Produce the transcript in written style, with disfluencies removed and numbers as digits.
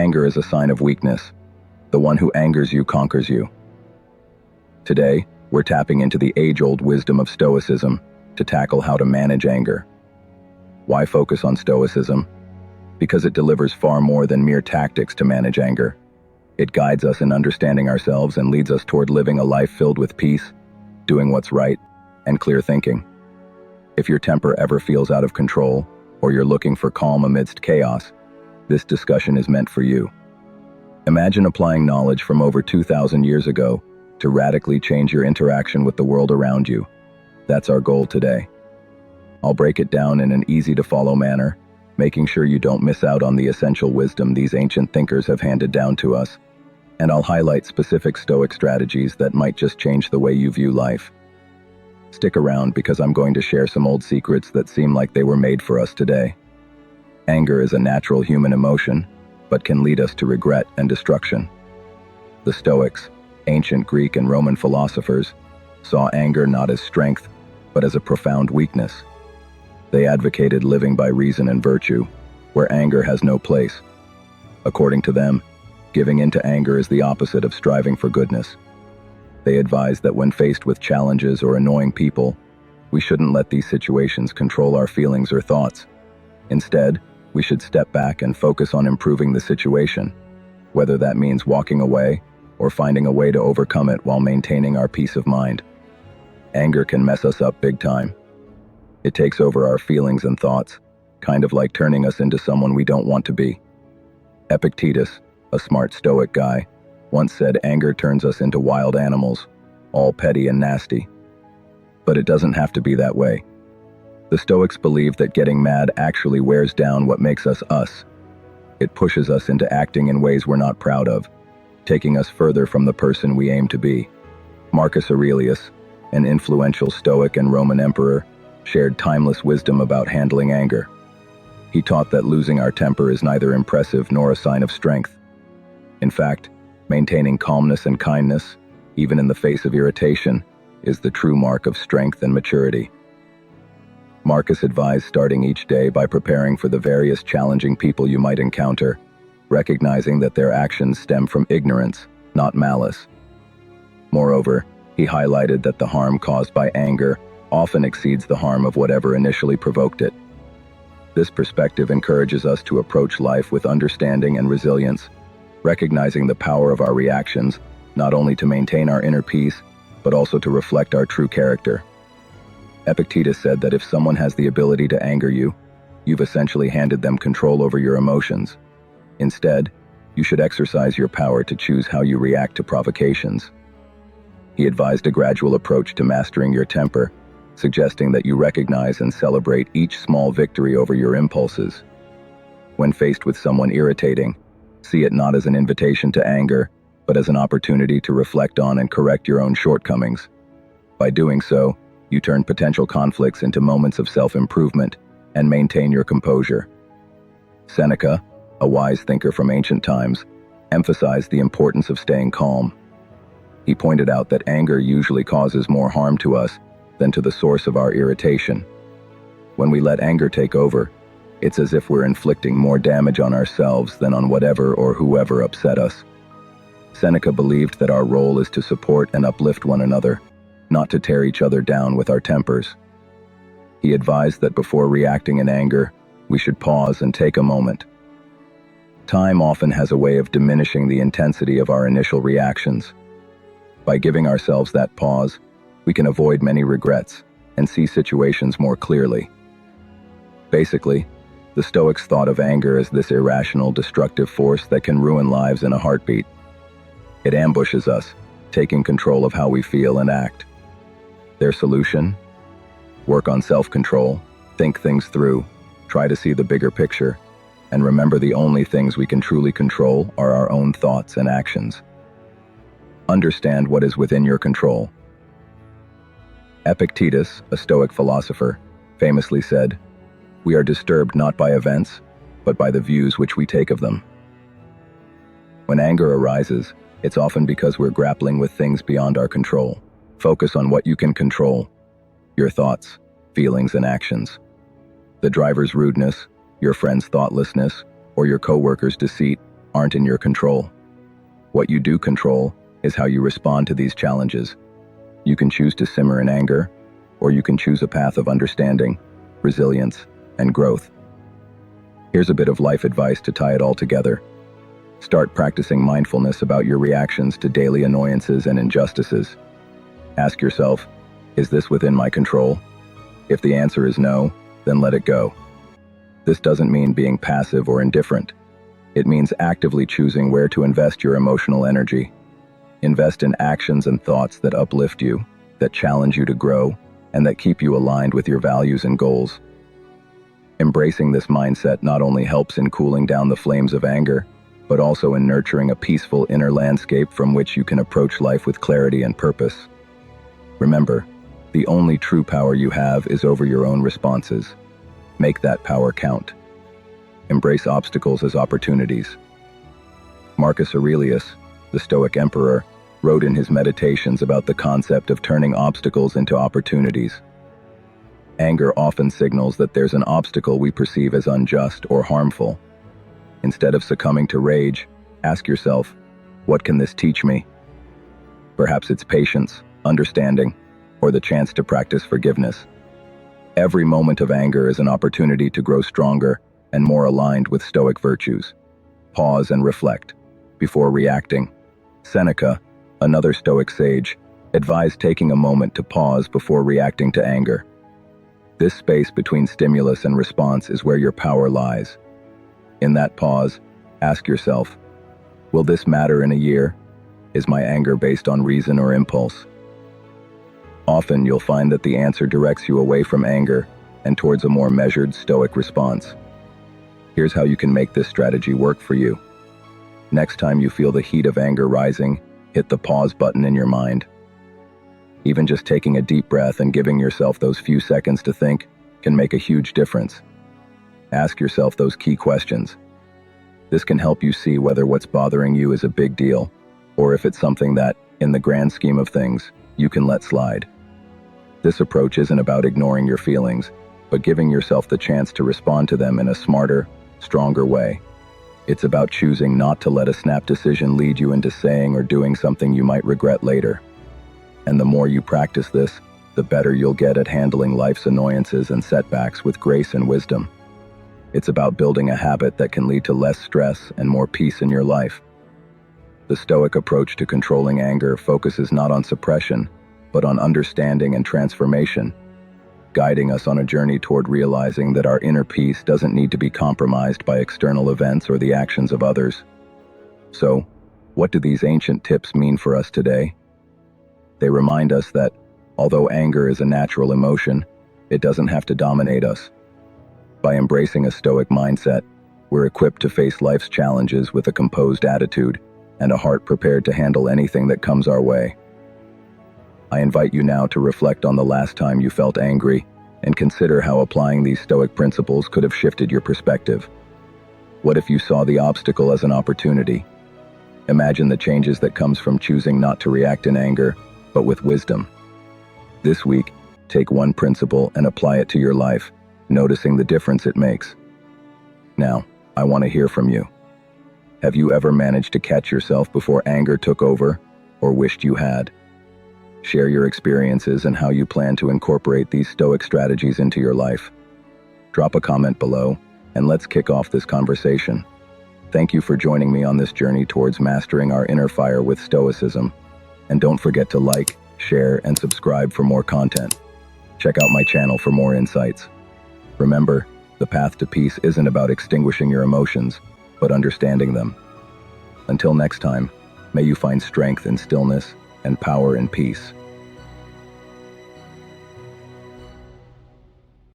anger is a sign of weakness. The one who angers you conquers you. Today, we're tapping into the age-old wisdom of Stoicism to tackle how to manage anger. Why focus on Stoicism? Because it delivers far more than mere tactics to manage anger. It guides us in understanding ourselves and leads us toward living a life filled with peace, doing what's right, and clear thinking. If your temper ever feels out of control, or you're looking for calm amidst chaos, this discussion is meant for you. Imagine applying knowledge from over 2,000 years ago to radically change your interaction with the world around you. That's our goal today. I'll break it down in an easy-to-follow manner, making sure you don't miss out on the essential wisdom these ancient thinkers have handed down to us. And I'll highlight specific Stoic strategies that might just change the way you view life. Stick around because I'm going to share some old secrets that seem like they were made for us today. Anger is a natural human emotion, but can lead us to regret and destruction. The Stoics, ancient Greek and Roman philosophers, saw anger not as strength, but as a profound weakness. They advocated living by reason and virtue, where anger has no place. According to them, giving in to anger is the opposite of striving for goodness. They advised that when faced with challenges or annoying people, we shouldn't let these situations control our feelings or thoughts. Instead, we should step back and focus on improving the situation, whether that means walking away or finding a way to overcome it while maintaining our peace of mind. Anger can mess us up big time. It takes over our feelings and thoughts, kind of like turning us into someone we don't want to be. Epictetus, a smart Stoic guy, once said anger turns us into wild animals, all petty and nasty. But it doesn't have to be that way. The Stoics believe that getting mad actually wears down what makes us us. It pushes us into acting in ways we're not proud of, taking us further from the person we aim to be. Marcus Aurelius, an influential Stoic and Roman emperor, shared timeless wisdom about handling anger. He taught that losing our temper is neither impressive nor a sign of strength. In fact, maintaining calmness and kindness, even in the face of irritation, is the true mark of strength and maturity. Marcus advised starting each day by preparing for the various challenging people you might encounter, recognizing that their actions stem from ignorance, not malice. Moreover, he highlighted that the harm caused by anger often exceeds the harm of whatever initially provoked it. This perspective encourages us to approach life with understanding and resilience, recognizing the power of our reactions, not only to maintain our inner peace, but also to reflect our true character. Epictetus said that if someone has the ability to anger you, you've essentially handed them control over your emotions. Instead, you should exercise your power to choose how you react to provocations. He advised a gradual approach to mastering your temper, suggesting that you recognize and celebrate each small victory over your impulses. When faced with someone irritating, see it not as an invitation to anger, but as an opportunity to reflect on and correct your own shortcomings. By doing so, you turn potential conflicts into moments of self-improvement and maintain your composure. Seneca, a wise thinker from ancient times, emphasized the importance of staying calm. He pointed out that anger usually causes more harm to us than to the source of our irritation. When we let anger take over, it's as if we're inflicting more damage on ourselves than on whatever or whoever upset us. Seneca believed that our role is to support and uplift one another, not to tear each other down with our tempers. He advised that before reacting in anger, we should pause and take a moment. Time often has a way of diminishing the intensity of our initial reactions. By giving ourselves that pause, we can avoid many regrets and see situations more clearly. Basically, the Stoics thought of anger as this irrational, destructive force that can ruin lives in a heartbeat. It ambushes us, taking control of how we feel and act. Their solution? Work on self-control, think things through, try to see the bigger picture, and remember the only things we can truly control are our own thoughts and actions. Understand what is within your control. Epictetus, a Stoic philosopher, famously said, "We are disturbed not by events, but by the views which we take of them." When anger arises, it's often because we're grappling with things beyond our control. Focus on what you can control: your thoughts, feelings, and actions. The driver's rudeness, your friend's thoughtlessness, or your coworker's deceit aren't in your control. What you do control is how you respond to these challenges. You can choose to simmer in anger, or you can choose a path of understanding, resilience, and growth. Here's a bit of life advice to tie it all together. Start practicing mindfulness about your reactions to daily annoyances and injustices. Ask yourself, is this within my control? If the answer is no, then let it go. This doesn't mean being passive or indifferent. It means actively choosing where to invest your emotional energy. Invest in actions and thoughts that uplift you, that challenge you to grow, and that keep you aligned with your values and goals. Embracing this mindset not only helps in cooling down the flames of anger, but also in nurturing a peaceful inner landscape from which you can approach life with clarity and purpose. Remember, the only true power you have is over your own responses. Make that power count. Embrace obstacles as opportunities. Marcus Aurelius, the Stoic emperor, wrote in his meditations about the concept of turning obstacles into opportunities. Anger often signals that there's an obstacle we perceive as unjust or harmful. Instead of succumbing to rage, ask yourself, what can this teach me? Perhaps it's patience, understanding, or the chance to practice forgiveness. Every moment of anger is an opportunity to grow stronger and more aligned with Stoic virtues. Pause and reflect before reacting. Seneca, another Stoic sage, advised taking a moment to pause before reacting to anger. This space between stimulus and response is where your power lies. In that pause, ask yourself, will this matter in a year? Is my anger based on reason or impulse? Often you'll find that the answer directs you away from anger and towards a more measured Stoic response. Here's how you can make this strategy work for you. Next time you feel the heat of anger rising, hit the pause button in your mind. Even just taking a deep breath and giving yourself those few seconds to think can make a huge difference. Ask yourself those key questions. This can help you see whether what's bothering you is a big deal, or if it's something that, in the grand scheme of things, you can let slide. This approach isn't about ignoring your feelings, but giving yourself the chance to respond to them in a smarter, stronger way. It's about choosing not to let a snap decision lead you into saying or doing something you might regret later. And the more you practice this, the better you'll get at handling life's annoyances and setbacks with grace and wisdom. It's about building a habit that can lead to less stress and more peace in your life. The Stoic approach to controlling anger focuses not on suppression, but on understanding and transformation, guiding us on a journey toward realizing that our inner peace doesn't need to be compromised by external events or the actions of others. So, what do these ancient tips mean for us today? They remind us that, although anger is a natural emotion, it doesn't have to dominate us. By embracing a Stoic mindset, we're equipped to face life's challenges with a composed attitude and a heart prepared to handle anything that comes our way. I invite you now to reflect on the last time you felt angry and consider how applying these Stoic principles could have shifted your perspective. What if you saw the obstacle as an opportunity? Imagine the changes that comes from choosing not to react in anger, but with wisdom. This week, take one principle and apply it to your life, noticing the difference it makes. Now, I want to hear from you. Have you ever managed to catch yourself before anger took over, or wished you had? Share your experiences and how you plan to incorporate these Stoic strategies into your life. Drop a comment below, and let's kick off this conversation. Thank you for joining me on this journey towards mastering our inner fire with Stoicism. And don't forget to like, share, and subscribe for more content. Check out my channel for more insights. Remember, the path to peace isn't about extinguishing your emotions, but understanding them. Until next time, may you find strength in stillness and power in peace.